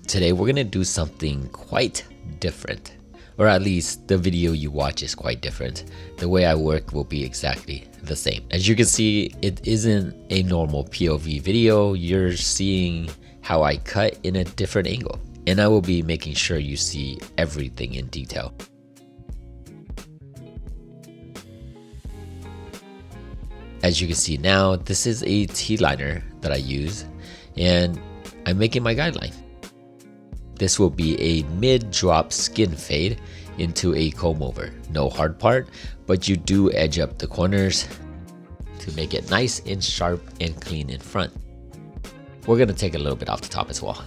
Today we're gonna do something quite different, or at least the video you watch is quite different. The way I work will be exactly the same. As you can see, it isn't a normal POV video. You're seeing how I cut in a different angle, and I will be making sure you see everything in detail. As you can see now, this is a T-liner that I use, and I'm making my guideline. This will be a mid-drop skin fade into a comb over. No hard part, but you do edge up the corners to make it nice and sharp and clean in front. We're gonna take a little bit off the top as well.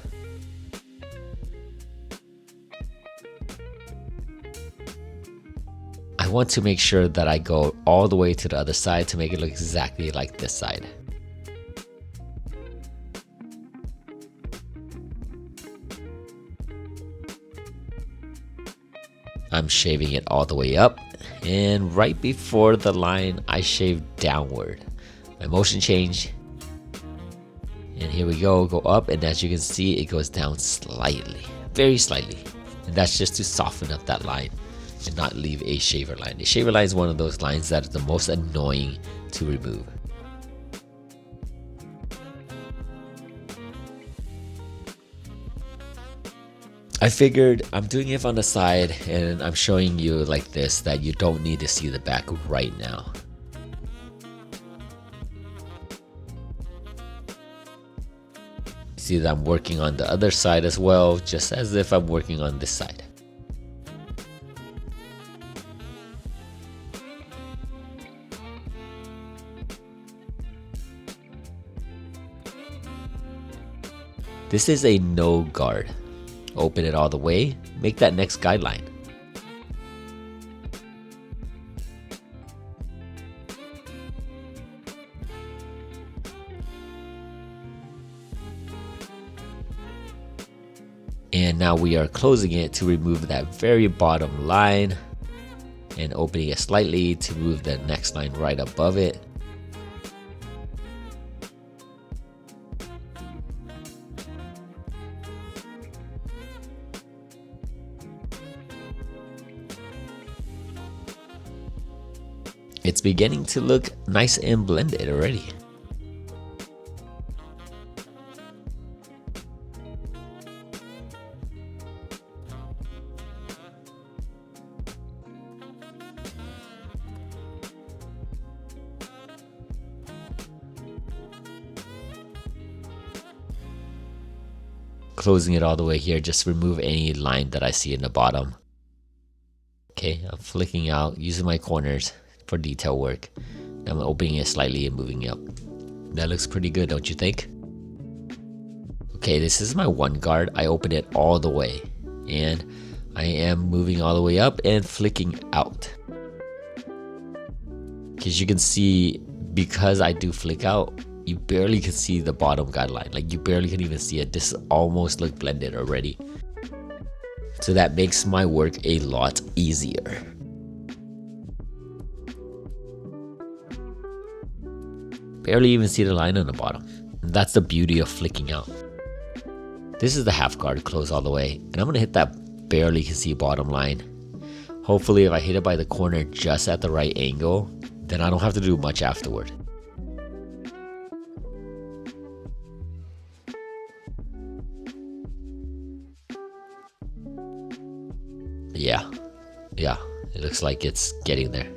I want to make sure that I go all the way to the other side to make it look exactly like this side. I'm shaving it all the way up, and right before the line I shave downward. My motion change, and here we go up, and as you can see it goes down slightly, very slightly, and that's just to soften up that line and not leave a shaver line. A shaver line is one of those lines that is the most annoying to remove. I figured I'm doing it on the side and I'm showing you like this that you don't need to see the back right now. See that I'm working on the other side as well, just as if I'm working on this side. This is a no guard. Open it all the way, make that next guideline. And now we are closing it to remove that very bottom line and opening it slightly to move the next line right above it. It's beginning to look nice and blended already. Closing it all the way here, just remove any line that I see in the bottom. Okay, I'm flicking out using my corners for detail work. I'm opening it slightly and moving it up. That looks pretty good, don't you think? Okay, this is my one guard. I open it all the way and I am moving all the way up and flicking out. Because you can see, because I do flick out, you barely can see the bottom guideline. Like you barely can even see it. This almost look blended already. So that makes my work a lot easier. Barely even see the line on the bottom. And that's the beauty of flicking out. This is the half guard, close all the way. And I'm gonna hit that barely can see bottom line. Hopefully if I hit it by the corner just at the right angle, then I don't have to do much afterward. Yeah, it looks like it's getting there.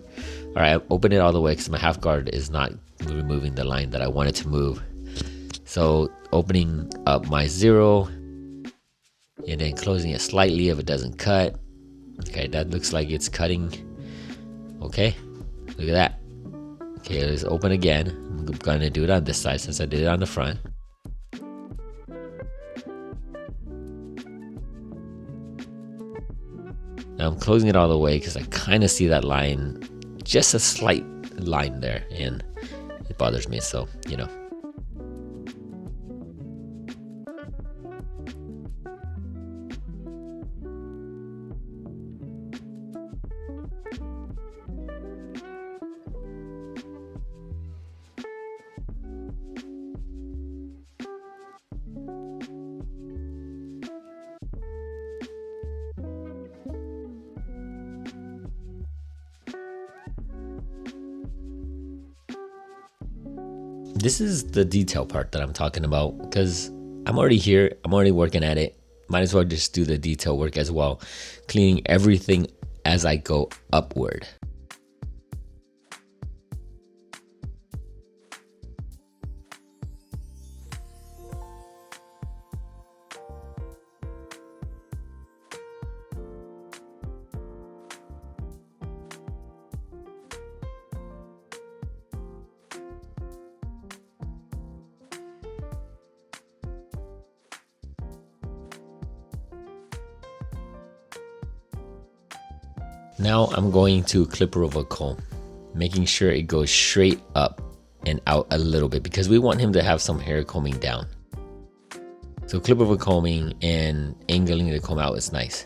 All right, open it all the way because my half guard is not removing the line that I wanted to move. So opening up my 0 and then closing it slightly if it doesn't cut. Okay, that looks like it's cutting. Okay, look at that. Okay, let's open again. I'm gonna do it on this side since I did it on the front. Now I'm closing it all the way because I kind of see that line, just a slight line there, and it bothers me, so you know. This is the detail part that I'm talking about, because I'm already here, I'm already working at it. Might as well just do the detail work as well, cleaning everything as I go upward. Now I'm going to clipper over comb, making sure it goes straight up and out a little bit, because we want him to have some hair combing down. So clip over combing and angling the comb out is nice.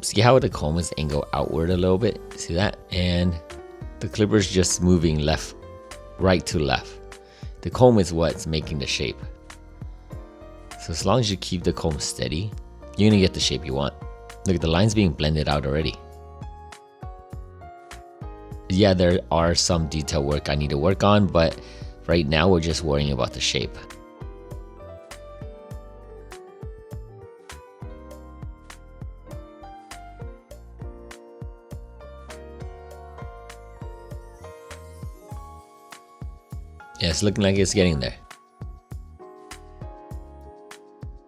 See how the comb is angled outward a little bit? See that? And the clipper is just moving right to left. The comb is what's making the shape. So as long as you keep the comb steady, you're gonna get the shape you want. Look, the line's being blended out already. Yeah, there are some detail work I need to work on, but right now we're just worrying about the shape. Yeah, it's looking like it's getting there.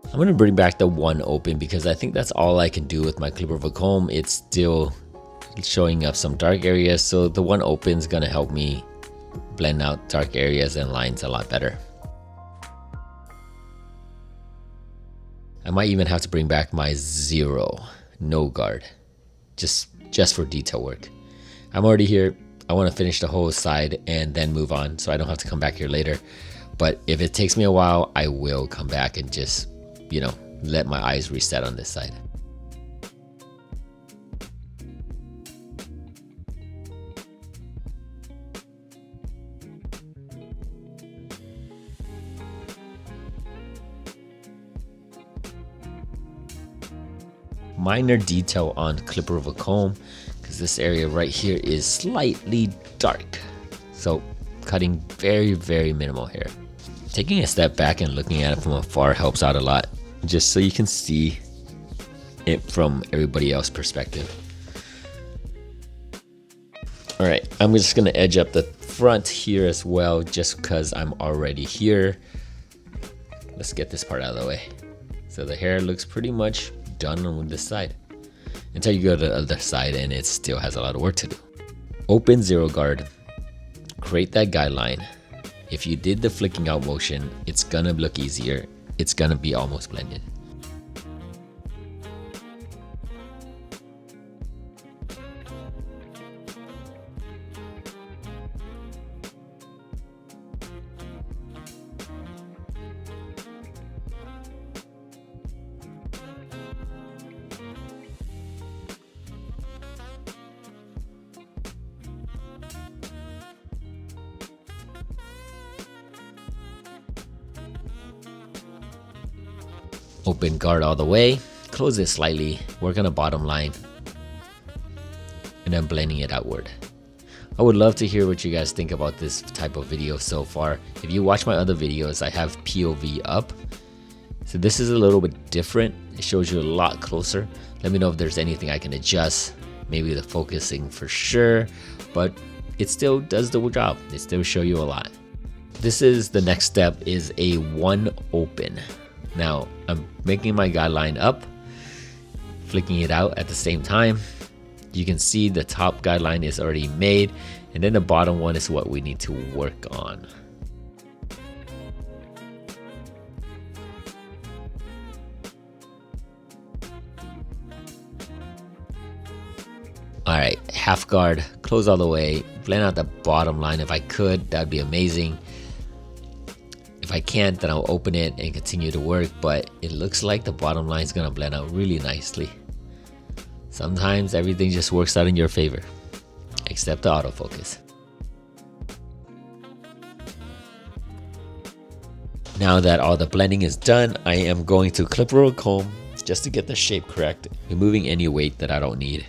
I'm going to bring back the one open because I think that's all I can do with my clipper over comb. It's still showing up some dark areas, so the one open is going to help me blend out dark areas and lines a lot better. I might even have to bring back my 0 no guard just for detail work. I'm already here. I want to finish the whole side and then move on so I don't have to come back here later. But if it takes me a while, I will come back and just, you know, let my eyes reset on this side. Minor detail on clipper over comb, because this area right here is slightly dark, so cutting very minimal hair. Taking a step back and looking at it from afar helps out a lot, just so you can see it from everybody else's perspective. All right, I'm just gonna edge up the front here as well, just because I'm already here. Let's get this part out of the way. So the hair looks pretty much done on this side, until you go to the other side and it still has a lot of work to do. Open 0 guard, create that guideline. If you did the flicking out motion, it's gonna look easier. It's gonna be almost blended. Open guard all the way, close it slightly, work on the bottom line, and then blending it outward. I would love to hear what you guys think about this type of video so far. If you watch my other videos, I have POV up. So this is a little bit different. It shows you a lot closer. Let me know if there's anything I can adjust. Maybe the focusing for sure, but it still does the job. It still shows you a lot. This is the next step, is a one open. Now I'm making my guideline up, flicking it out at the same time. You can see the top guideline is already made, and then the bottom one is what we need to work on. All right, half guard, close all the way, blend out the bottom line. If I could, that'd be amazing. If I can't, then I'll open it and continue to work, but it looks like the bottom line is gonna blend out really nicely. Sometimes everything just works out in your favor, except the autofocus. Now that all the blending is done, I am going to clip roll comb just to get the shape correct, removing any weight that I don't need.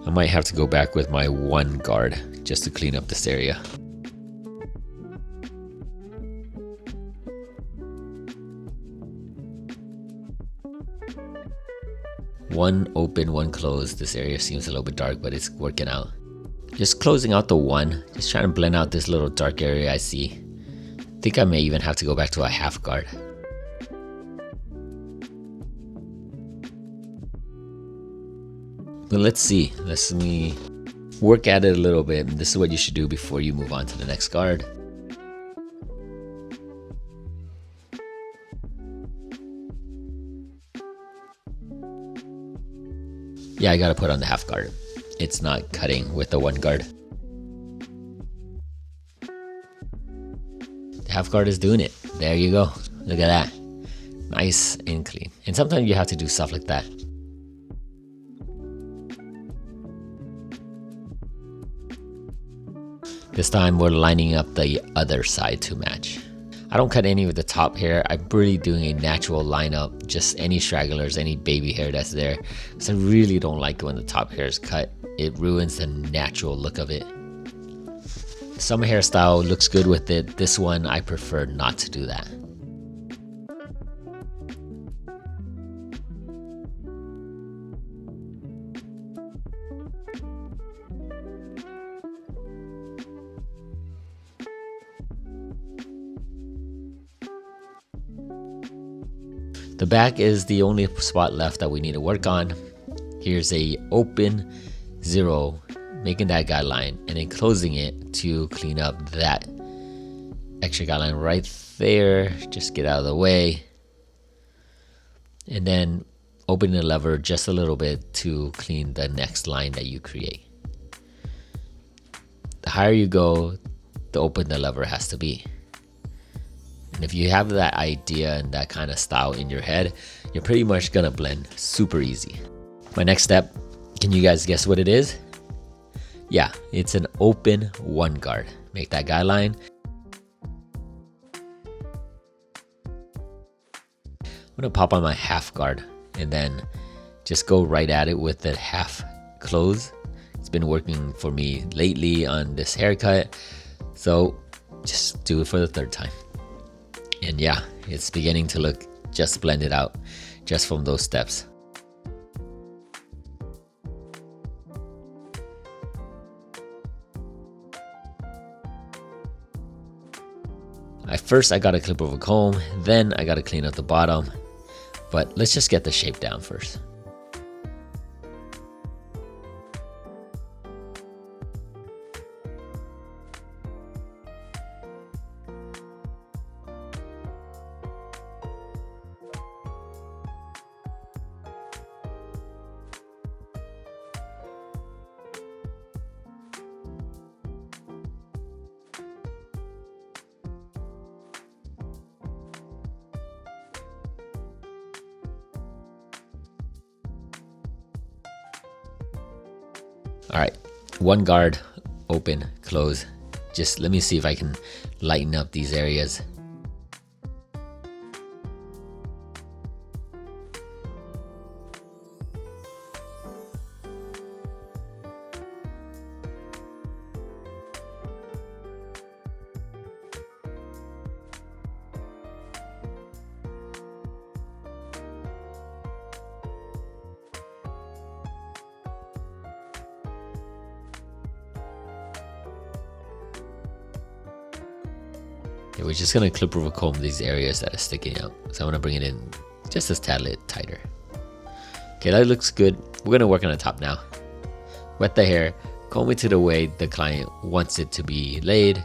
I might have to go back with my one guard just to clean up this area. One open, one closed. This area seems a little bit dark, but it's working out. Just closing out the one, just trying to blend out this little dark area I see. I think I may even have to go back to a half guard. But let's see. Let me work at it a little bit. This is what you should do before you move on to the next guard. Yeah, I gotta put on the half guard. It's not cutting with the one guard. The half guard is doing it. There you go. Look at that. Nice and clean. And sometimes you have to do stuff like that. This time we're lining up the other side to match. I don't cut any of the top hair. I'm really doing a natural lineup, just any stragglers, any baby hair that's there. Because I really don't like it when the top hair is cut. It ruins the natural look of it. Some hairstyle looks good with it. This one, I prefer not to do that. The back is the only spot left that we need to work on. Here's a open 0, making that guideline, and then closing it to clean up that extra guideline right there. Just get out of the way. And then opening the lever just a little bit to clean the next line that you create. The higher you go, the open the lever has to be. And if you have that idea and that kind of style in your head, you're pretty much gonna blend super easy. My next step, can you guys guess what it is? Yeah, it's an open one guard. Make that guideline. I'm gonna pop on my half guard and then just go right at it with the half close. It's been working for me lately on this haircut, so just do it for the third time. And yeah, it's beginning to look just blended out just from those steps. First I gotta clip over comb, then I gotta clean up the bottom, but let's just get the shape down first. All right, one guard, open, close. Just let me see if I can lighten up these areas. Okay, we're just gonna clip over comb these areas that are sticking out. So I'm gonna bring it in just a tad bit tighter. Okay, that looks good. We're gonna work on the top now. Wet the hair, comb it to the way the client wants it to be laid.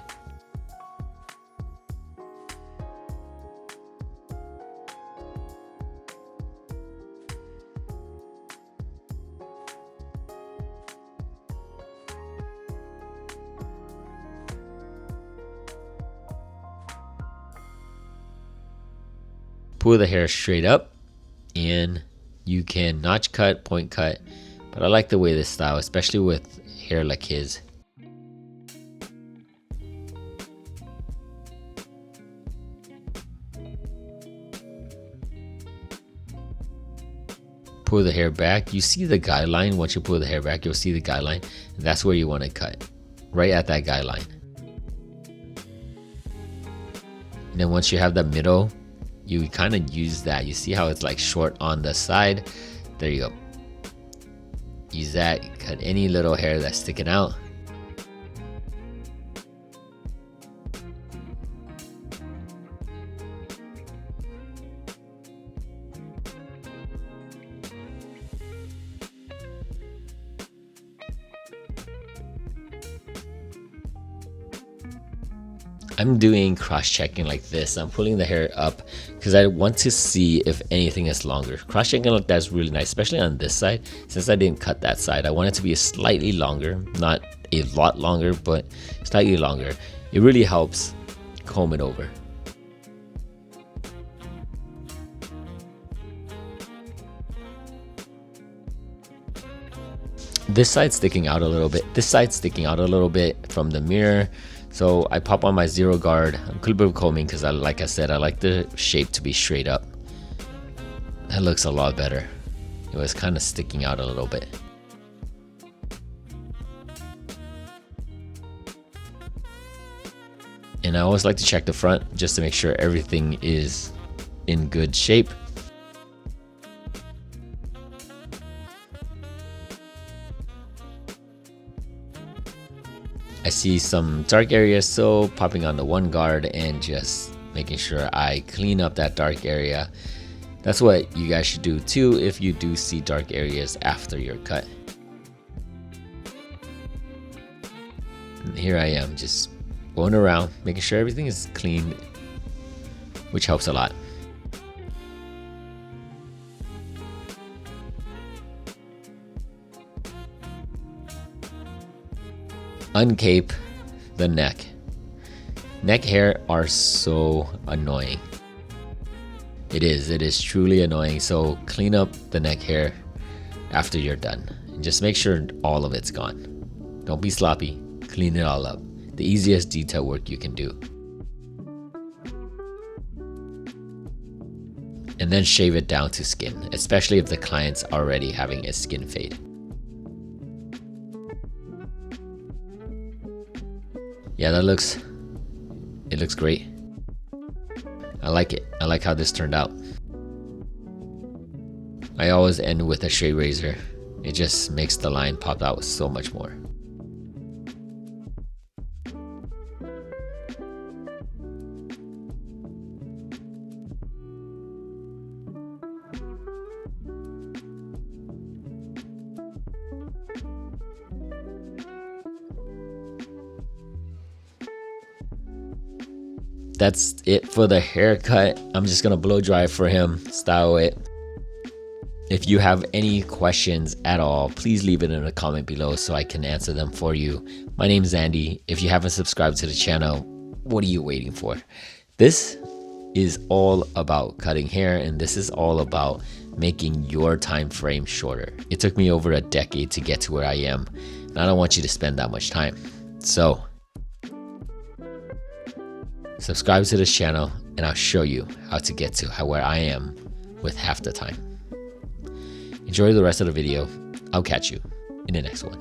Pull the hair straight up, and you can notch cut, point cut, but I like the way this style, especially with hair like his. Pull the hair back. You see the guideline. Once you pull the hair back, you'll see the guideline, and that's where you want to cut, right at that guideline. And then once you have the middle, you kind of use that. You see how it's like short on the side? There you go. Use that, cut any little hair that's sticking out. I'm doing cross-checking like this. I'm pulling the hair up because I want to see if anything is longer. Cross-checking like that is really nice, especially on this side. Since I didn't cut that side, I want it to be slightly longer, not a lot longer, but slightly longer. It really helps comb it over. This side's sticking out a little bit. This side's sticking out a little bit from the mirror. So I pop on my zero guard. I'm a little bit combing because like I said, I like the shape to be straight up. That looks a lot better. It was kind of sticking out a little bit. And I always like to check the front just to make sure everything is in good shape. I see some dark areas, so popping on the one guard and just making sure I clean up that dark area. That's what you guys should do too if you do see dark areas after your cut. And here I am just going around, making sure everything is clean, which helps a lot. Uncape the neck. Neck hair are so annoying. It is truly annoying. So clean up the neck hair after you're done and just make sure all of it's gone. Don't be sloppy, clean it all up. The easiest detail work you can do. And then shave it down to skin, especially if the client's already having a skin fade. Yeah, it looks great. I like it. I like how this turned out. I always end with a straight razor. It just makes the line pop out so much more. That's it for the haircut. I'm just gonna blow dry for him, style it. If you have any questions at all, please leave it in a comment below so I can answer them for you. My name is Andy. If you haven't subscribed to the channel, what are you waiting for? This is all about cutting hair, and this is all about making your time frame shorter. It took me over a decade to get to where I am, and I don't want you to spend that much time. So subscribe to this channel and I'll show you how to get to where I am with half the time. Enjoy the rest of the video. I'll catch you in the next one.